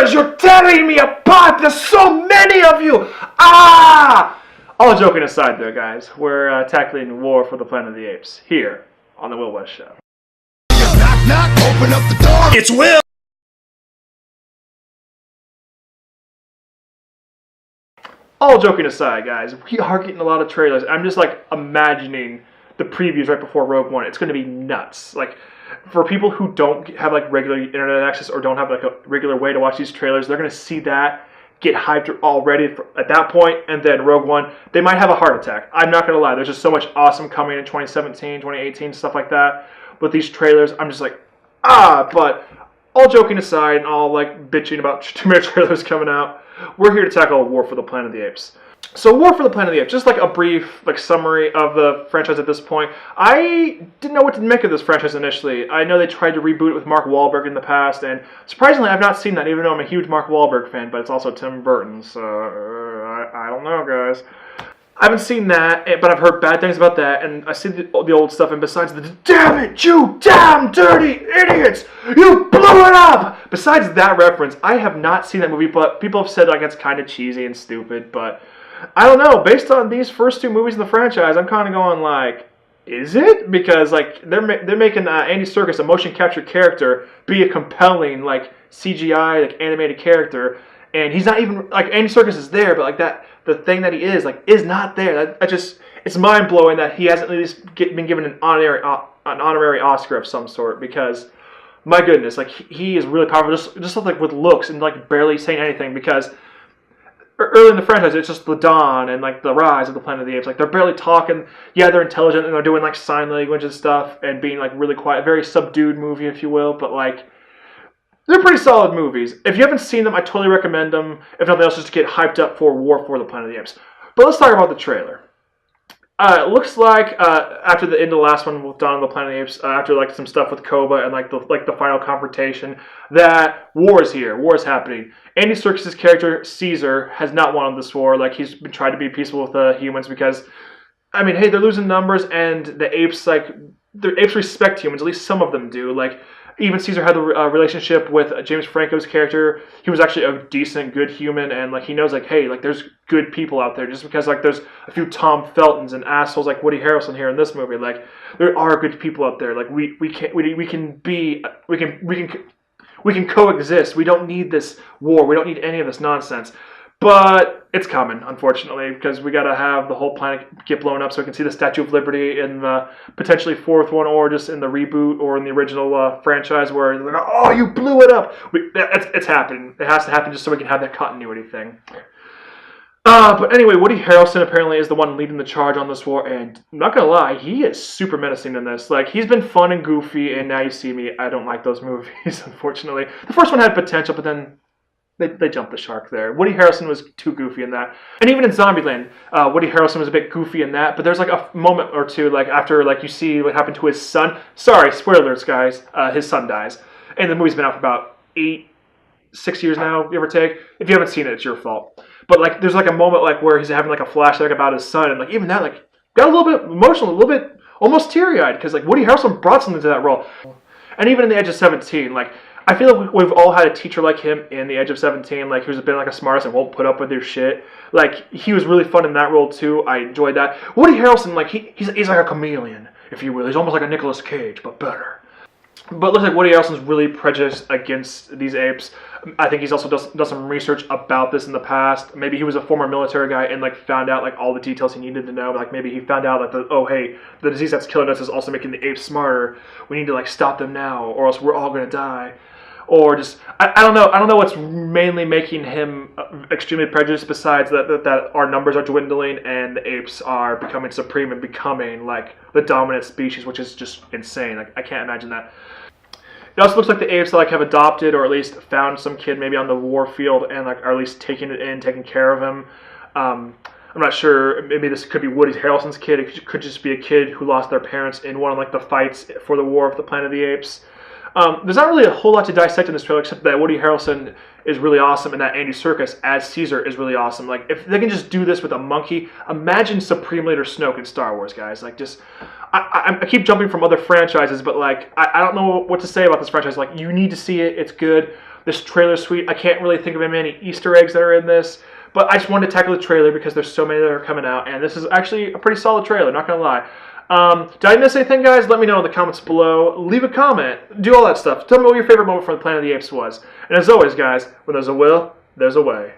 Because you're tearing me apart! There's so many of you! Ah! All joking aside there, guys, we're tackling War for the Planet of the Apes here on the Will West Show. Knock, knock, open up the door. It's Will. All joking aside, guys, we are getting a lot of trailers. I'm just like imagining the previews right before Rogue One. It's going to be nuts. Like, for people who don't have like regular internet access or don't have like a regular way to watch these trailers, they're going to see that, get hyped already at that point, and then Rogue One, they might have a heart attack. I'm not going to lie. There's just so much awesome coming in 2017, 2018, stuff like that. With these trailers, I'm just like, but all joking aside and all like bitching about too many trailers coming out, we're here to tackle War for the Planet of the Apes. So War for the Planet of the Apes, just like a brief like summary of the franchise at this point. I didn't know what to make of this franchise initially. I know they tried to reboot it with Mark Wahlberg in the past, and surprisingly I've not seen that, even though I'm a huge Mark Wahlberg fan, but it's also Tim Burton, so I don't know, guys. I haven't seen that, but I've heard bad things about that, and I see the old stuff, and besides the, damn it, you damn dirty idiots, you blew it up! Besides that reference, I have not seen that movie, but people have said like it's kind of cheesy and stupid, but I don't know, based on these first two movies in the franchise, I'm kind of going like, is it? Because like they're making Andy Serkis, a motion capture character, be a compelling like CGI like animated character, and he's not even like Andy Serkis is there, but like that the thing that he is like is not there. That just it's mind blowing that he hasn't at least been given an honorary Oscar of some sort, because my goodness, like he is really powerful just like with looks and like barely saying anything, because early in the franchise, it's just the dawn and like the rise of the Planet of the Apes. Like they're barely talking. Yeah, they're intelligent and they're doing like sign language and stuff and being like really quiet. Very subdued movie, if you will. But like they're pretty solid movies. If you haven't seen them, I totally recommend them. If nothing else, just to get hyped up for War for the Planet of the Apes. But let's talk about the trailer. It looks like after the end of the last one with Dawn of the Planet of the Apes, after like some stuff with Koba and like the final confrontation, that war is here. War is happening. Andy Serkis' character Caesar has not wanted this war. Like he's been trying to be peaceful with the humans because, I mean, hey, they're losing numbers, and the apes the apes respect humans. At least some of them do. Like even Caesar had the relationship with James Franco's character. He was actually a decent, good human, and like he knows like, hey, like there's good people out there. Just because like there's a few Tom Feltons and assholes like Woody Harrelson here in this movie, like there are good people out there. Like we can coexist. We don't need this war. We don't need any of this nonsense. But it's coming, unfortunately, because we got to have the whole planet get blown up so we can see the Statue of Liberty in the potentially fourth one, or just in the reboot or in the original franchise where they're like, oh, you blew it up. It's happening. It has to happen just so we can have that continuity thing. But anyway, Woody Harrelson apparently is the one leading the charge on this war, and I'm not gonna lie, he is super menacing in this. Like, he's been fun and goofy, and Now You See Me, I don't like those movies, unfortunately. The first one had potential, but then they jumped the shark there. Woody Harrelson was too goofy in that. And even in Zombieland, Woody Harrelson was a bit goofy in that, but there's like a moment or two, like after like you see what happened to his son. Sorry, spoilers, guys. His son dies. And the movie's been out for about 6 years now, give or take. If you haven't seen it, it's your fault. But like there's like a moment like where he's having like a flashback about his son, and like even that like got a little bit emotional, a little bit almost teary-eyed, because like Woody Harrelson brought something to that role. And even in The Edge of 17, like I feel like we've all had a teacher like him in The Edge of 17, like who's been like a smartass and won't put up with your shit. Like he was really fun in that role too. I enjoyed that. Woody Harrelson, like he's like a chameleon, if you will. He's almost like a Nicolas Cage, but better. But it looks like Woody Harrelson's really prejudiced against these apes. I think he's also done some research about this in the past. Maybe he was a former military guy and like found out like all the details he needed to know. Like maybe he found out that the disease that's killing us is also making the apes smarter. We need to like stop them now, or else we're all gonna die. Or just I don't know. I don't know what's mainly making him extremely prejudiced, besides that our numbers are dwindling and the apes are becoming supreme and becoming like the dominant species, which is just insane. Like I can't imagine that. It also looks like the apes like have adopted, or at least found some kid maybe on the war field, and like are at least taking care of him. I'm not sure. Maybe this could be Woody Harrelson's kid. It could just be a kid who lost their parents in one of like the fights for the War of the Planet of the Apes. There's not really a whole lot to dissect in this trailer, except that Woody Harrelson is really awesome, and that Andy Serkis as Caesar is really awesome. Like, if they can just do this with a monkey, imagine Supreme Leader Snoke in Star Wars, guys. Like, just I keep jumping from other franchises, but like I don't know what to say about this franchise. Like, you need to see it. It's good. This trailer's sweet. I can't really think of many Easter eggs that are in this, but I just wanted to tackle the trailer because there's so many that are coming out, and this is actually a pretty solid trailer, not going to lie. Did I miss anything, guys? Let me know in the comments below. Leave a comment. Do all that stuff. Tell me what your favorite moment from the Planet of the Apes was. And as always, guys, when there's a will, there's a way.